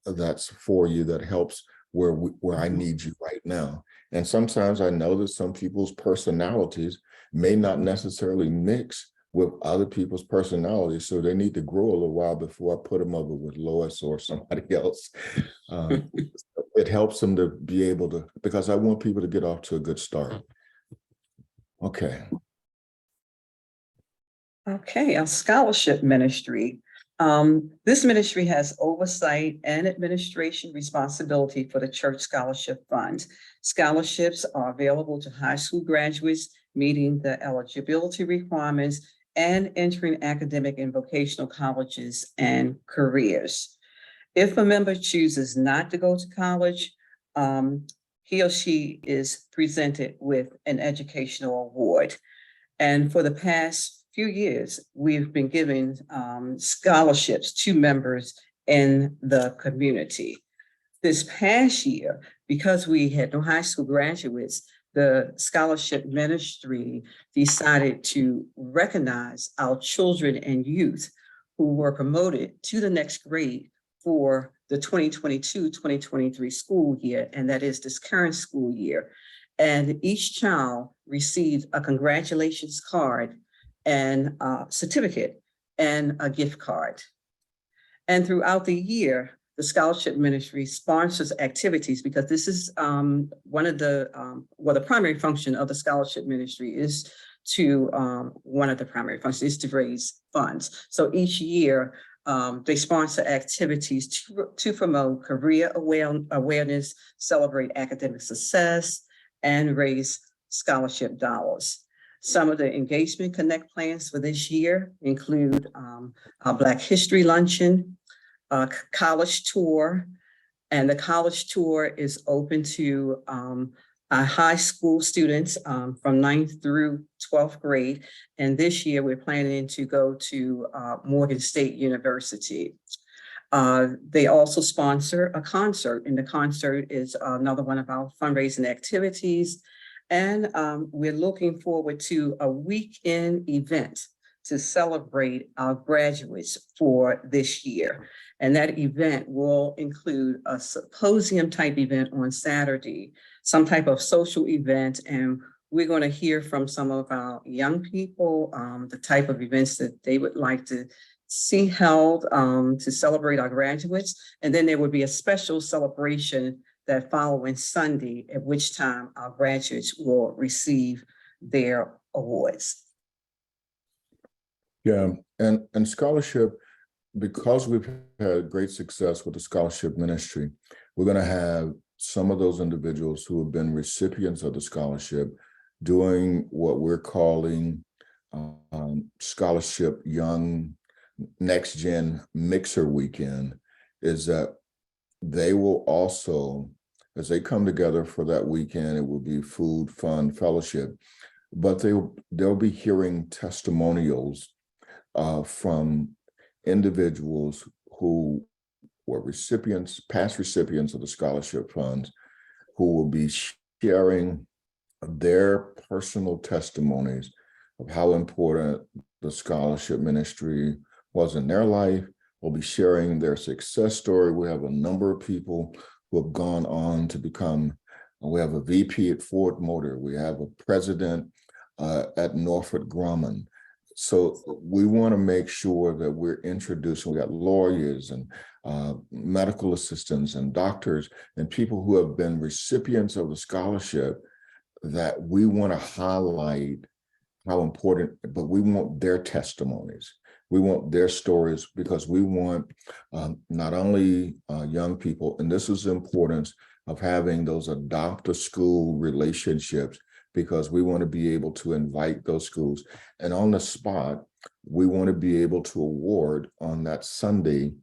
that's for you, that helps where I need you right now. And sometimes I know that some people's personalities may not necessarily mix with other people's personalities, so they need to grow a little while before I put them over with Lois or somebody else. It helps them to be able to, because I want people to get off to a good start. Okay. Okay, our scholarship ministry. This ministry has oversight and administration responsibility for the church scholarship funds. Scholarships are available to high school graduates meeting the eligibility requirements and entering academic and vocational colleges and careers. If a member chooses not to go to college, he or she is presented with an educational award. And for the past few years, we've been giving scholarships to members in the community. This past year, because we had no high school graduates, the scholarship ministry decided to recognize our children and youth who were promoted to the next grade for the 2022-2023 school year, and that is this current school year. And each child received a congratulations card and a certificate and a gift card. And throughout the year, the scholarship ministry sponsors activities, because this is one of the, the primary function of the scholarship ministry is to, one of the primary functions is to raise funds. So each year, they sponsor activities to promote career awareness, celebrate academic success, and raise scholarship dollars. Some of the Engagement Connect plans for this year include our Black History Luncheon, a college tour, and the college tour is open to our high school students from 9th through 12th grade. And this year we're planning to go to Morgan State University. They also sponsor a concert, and the concert is another one of our fundraising activities. And we're looking forward to a weekend event to celebrate our graduates for this year. And that event will include a symposium type event on Saturday, some type of social event, and we're going to hear from some of our young people, the type of events that they would like to see held to celebrate our graduates. And then there would be a special celebration that following Sunday, at which time our graduates will receive their awards. Yeah, and scholarship, because we've had great success with the scholarship ministry, we're going to have some of those individuals who have been recipients of the scholarship doing what we're calling Scholarship Young Next Gen Mixer Weekend. Is that they will also, as they come together for that weekend, it will be food, fun, fellowship, but they'll be hearing testimonials from individuals who or recipients, past recipients of the scholarship funds, who will be sharing their personal testimonies of how important the scholarship ministry was in their life. Will be sharing their success story. We have a number of people who have gone on to become, we have a VP at Ford Motor, we have a president at Northrop Grumman. So we want to make sure that we're introducing, we got lawyers and medical assistants and doctors and people who have been recipients of the scholarship, that we want to highlight how important, but we want their testimonies. We want their stories, because we want not only young people, and this is the importance of having those adopt-a-school relationships, because we want to be able to invite those schools. And on the spot, we want to be able to award on that Sunday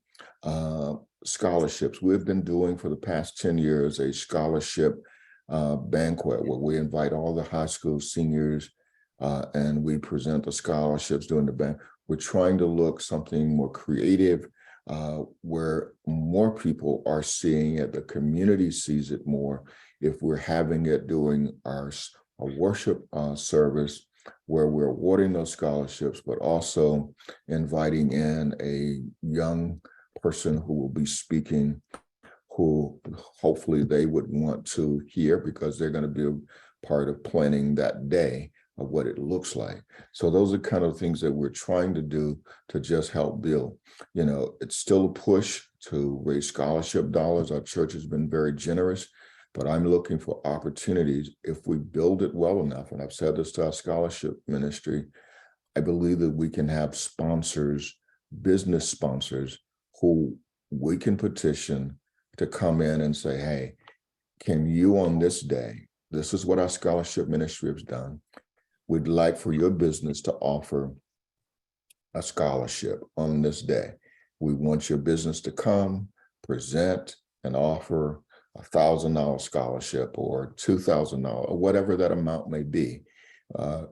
scholarships. We've been doing for the past 10 years a scholarship banquet where we invite all the high school seniors and we present the scholarships during the banquet. We're trying to look something more creative, where more people are seeing it, the community sees it more. If we're having it during our worship service, where we're awarding those scholarships, but also inviting in a young person who will be speaking, who hopefully they would want to hear, because they're going to be a part of planning that day of what it looks like. So those are kind of things that we're trying to do to just help build. You know, it's still a push to raise scholarship dollars. Our church has been very generous, but I'm looking for opportunities. If we build it well enough, and I've said this to our scholarship ministry, I believe that we can have sponsors, business sponsors, who we can petition to come in and say, hey, can you on this day, this is what our scholarship ministry has done. We'd like for your business to offer a scholarship on this day. We want your business to come, present, and offer $1,000 scholarship or $2,000 or whatever that amount may be. The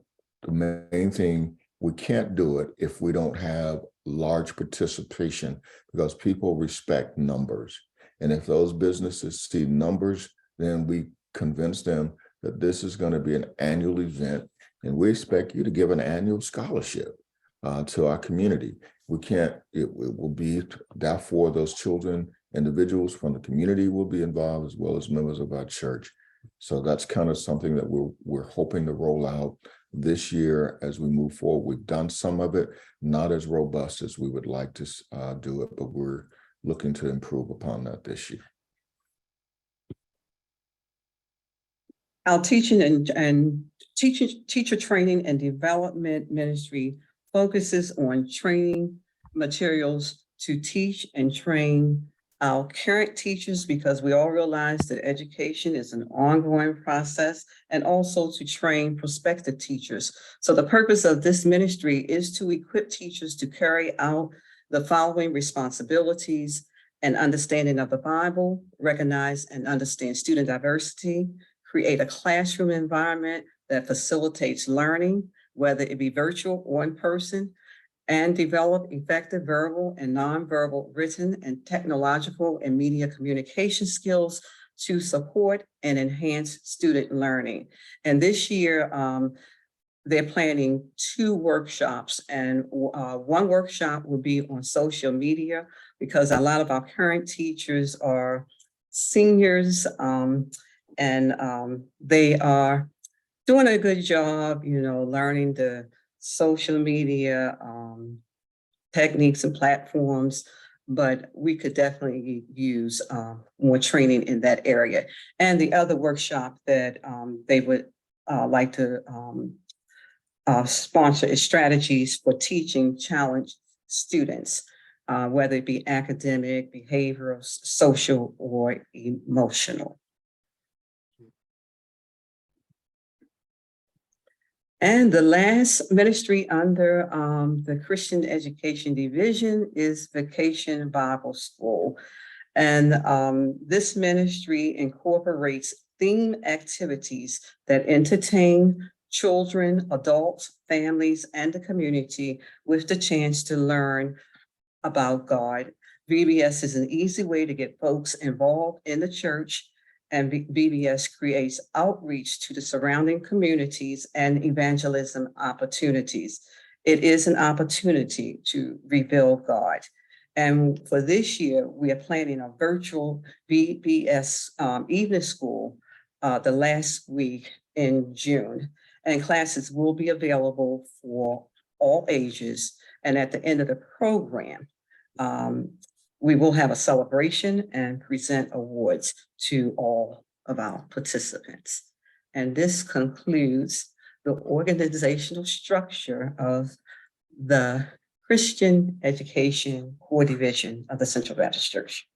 main thing, we can't do it if we don't have large participation, because people respect numbers. And if those businesses see numbers, then we convince them that this is going to be an annual event, and we expect you to give an annual scholarship to our community. We can't, it will be, therefore those children, individuals from the community will be involved, as well as members of our church. So that's kind of something that we're hoping to roll out this year as we move forward. We've done some of it, not as robust as we would like to do it, but we're looking to improve upon that this year. Our teaching and teacher training and development ministry focuses on training materials to teach and train our current teachers, because we all realize that education is an ongoing process, and also to train prospective teachers. So the purpose of this ministry is to equip teachers to carry out the following responsibilities: an understanding of the Bible, recognize and understand student diversity, create a classroom environment that facilitates learning, whether it be virtual or in person, and develop effective verbal and nonverbal written and technological and media communication skills to support and enhance student learning. And this year, they're planning 2 workshops, and one workshop will be on social media, because a lot of our current teachers are seniors, and they are doing a good job, you know, learning the social media techniques and platforms, but we could definitely use more training in that area. And the other workshop that they would like to sponsor is strategies for teaching challenged students, whether it be academic, behavioral, social, or emotional. And the last ministry under the Christian Education Division is Vacation Bible School. And this ministry incorporates theme activities that entertain children, adults, families, and the community with the chance to learn about God. VBS is an easy way to get folks involved in the church, and VBS creates outreach to the surrounding communities and evangelism opportunities. It is an opportunity to reveal God. And for this year, we are planning a virtual VBS evening school the last week in June. And classes will be available for all ages. And at the end of the program, we will have a celebration and present awards to all of our participants. And this concludes the organizational structure of the Christian Education Core Division of the Central Baptist Church.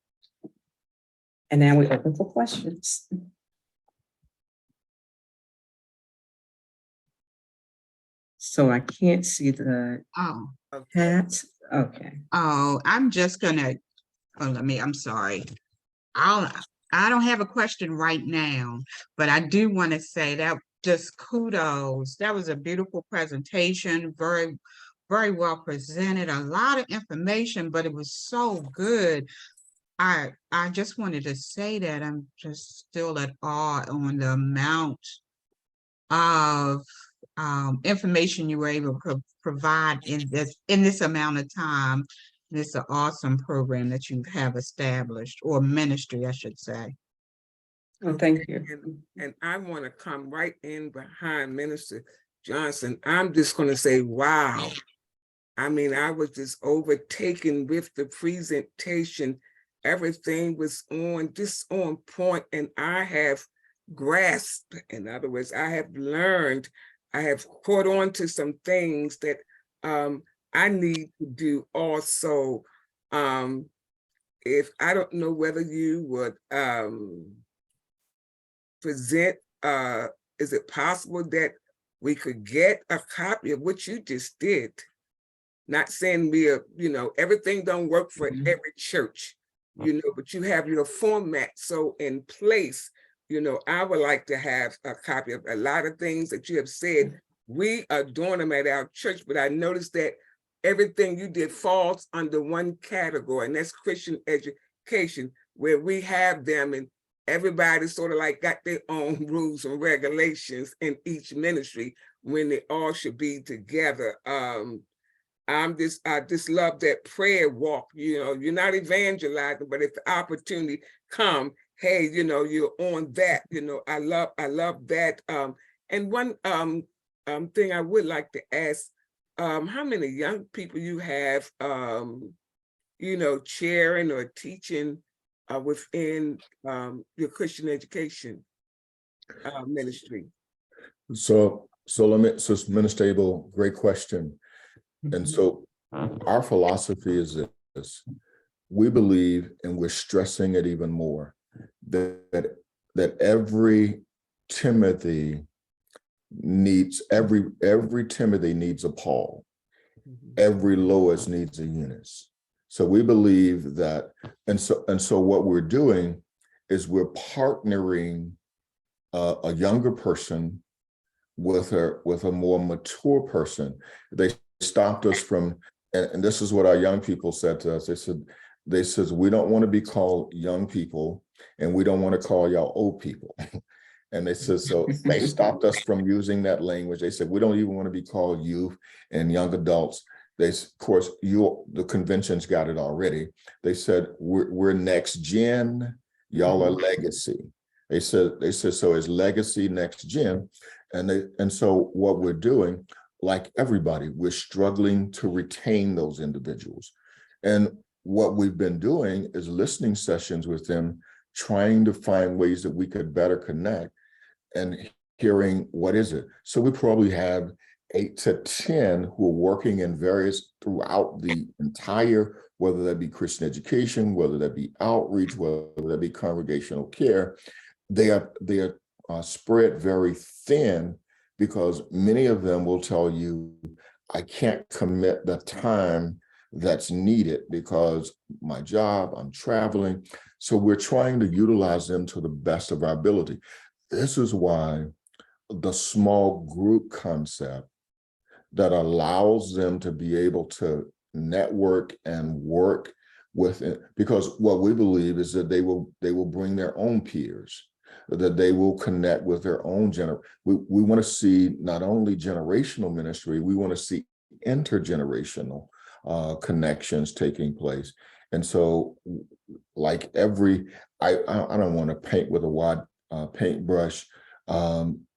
And now we open for questions. So I can't see the Oh, chat. Okay. oh, I'm just gonna, I'm sorry. I don't have a question right now, but I do want to say that just kudos. That was a beautiful presentation, very, very well presented, a lot of information, but it was so good. I just wanted to say that I'm just still at awe on the amount of information you were able to provide in this amount of time. It's an awesome program that you have established, or ministry, I should say. Oh, thank you. And I want to come right in behind Minister Johnson. I'm just going to say, wow. I mean, I was just overtaken with the presentation. Everything was just on point, and I have grasped. In other words, I have learned, I have caught on to some things that I need to do also. If I don't know whether you would present, is it possible that we could get a copy of what you just did? Not saying we are, everything don't work for every church, but you have your format so in place. I would like to have a copy of a lot of things that you have said. We are doing them at our church, but I noticed that everything you did falls under one category, and that's Christian education, where we have them and everybody sort of like got their own rules and regulations in each ministry when they all should be together. I just love that prayer walk. You're not evangelizing, but if the opportunity come, hey, you're on that. I love that. And one thing I would like to ask, how many young people you have, chairing or teaching within your Christian education ministry? So Minister Abel, great question. And so our philosophy is this: we believe, and we're stressing it even more, that every Timothy needs Timothy needs a Paul. Every Lois needs a Eunice. So we believe that, and so what we're doing is we're partnering a younger person with a more mature person. They stopped us from, and this is what our young people said to us. They said, we don't want to be called young people, and we don't want to call y'all old people. And they said, so they stopped us from using that language. They said, we don't even want to be called youth and young adults. Of course, the conventions got it already. They said, we're next gen, y'all are legacy. They said, so it's legacy next gen. And so what we're doing, like everybody, we're struggling to retain those individuals. And what we've been doing is listening sessions with them, trying to find ways that we could better connect and hearing what is it. So we probably have 8 to 10 who are working in throughout the entire, whether that be Christian education, whether that be outreach, whether that be congregational care. They are spread very thin, because many of them will tell you, I can't commit the time that's needed because my job, I'm traveling. So we're trying to utilize them to the best of our ability. This is why the small group concept that allows them to be able to network and work with it, because what we believe is that they will bring their own peers, that they will connect with their own we want to see not only generational ministry, we want to see intergenerational connections taking place. And so, like I don't want to paint with a wide paintbrush.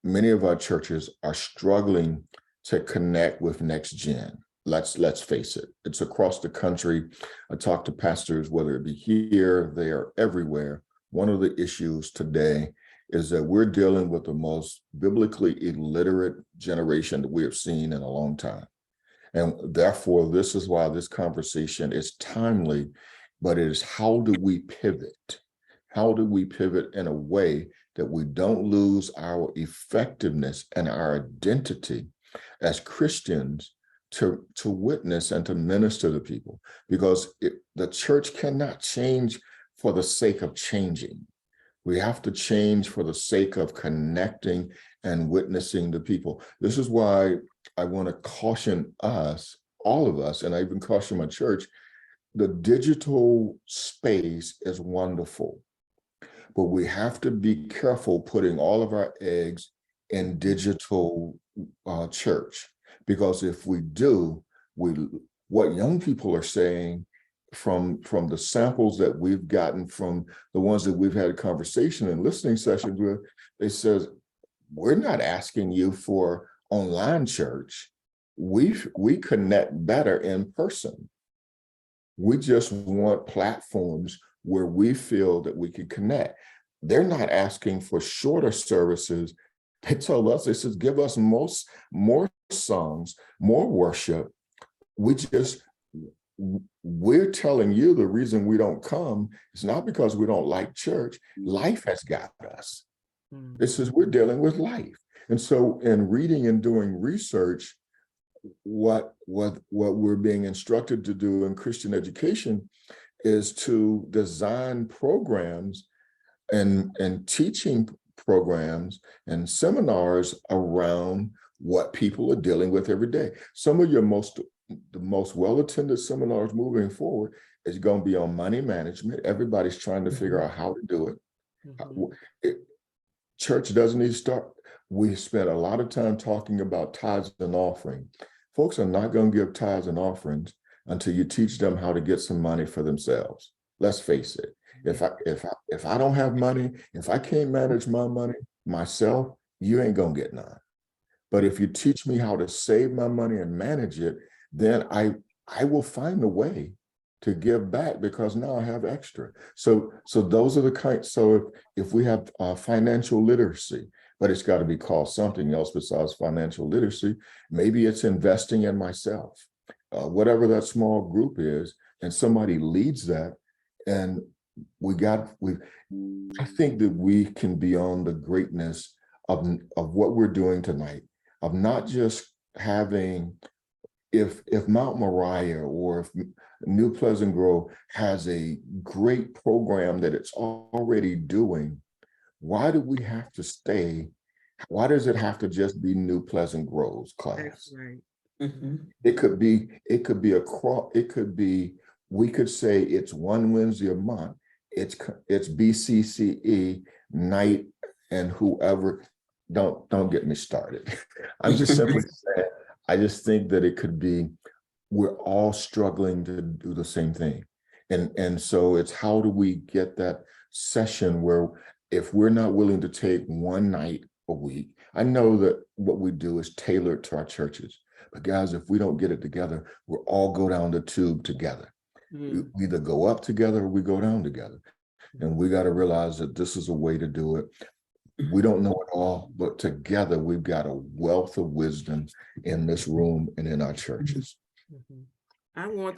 Many of our churches are struggling to connect with next gen. Let's face it, it's across the country. I talk to pastors, whether it be here, there, everywhere. One of the issues today is that we're dealing with the most biblically illiterate generation that we have seen in a long time. And therefore, this is why this conversation is timely, but it is how do we pivot? How do we pivot in a way that we don't lose our effectiveness and our identity as Christians to witness and to minister to people? Because the church cannot change for the sake of changing. We have to change for the sake of connecting and witnessing to people. This is why I want to caution us, all of us, and I even caution my church, the digital space is wonderful, but we have to be careful putting all of our eggs in digital church, because if we do, what young people are saying from the samples that we've gotten from the ones that we've had a conversation and listening sessions with, they says, we're not asking you for online church. We connect better in person. We just want platforms where we feel that we can connect. They're not asking for shorter services. They told us, they says, give us more songs, more worship. We're telling you the reason we don't come is not because we don't like church. Life has got us. This is, we're dealing with life. And so in reading and doing research, what we're being instructed to do in Christian education is to design programs and teaching programs and seminars around what people are dealing with every day. Some of the most well-attended seminars moving forward is going to be on money management. Everybody's trying to figure out how to do it. Church doesn't need to start. We spent a lot of time talking about tithes and offering. Folks are not going to give tithes and offerings until you teach them how to get some money for themselves. Let's face it. If I don't have money, if I can't manage my money myself, you ain't gonna get none. But if you teach me how to save my money and manage it, then I will find a way to give back, because now I have extra. So those are the kinds. So if we have financial literacy, but it's got to be called something else besides financial literacy, maybe it's investing in myself, whatever that small group is, and somebody leads that. And I think that we can be on the greatness of what we're doing tonight, of not just having, if Mount Moriah or if New Pleasant Grove has a great program that it's already doing, why do we have to stay? Why does it have to just be New Pleasant Grove's class? That's right. It could be we could say it's one Wednesday a month. It's BCCE night, and whoever, don't get me started. I'm just simply saying, I just think that it could be, we're all struggling to do the same thing. And so it's how do we get that session where, if we're not willing to take one night a week, I know that what we do is tailored to our churches, but guys, if we don't get it together, we'll all go down the tube together. We either go up together or we go down together. And we got to realize that this is a way to do it. We don't know it all, but together we've got a wealth of wisdom in this room and in our churches. I want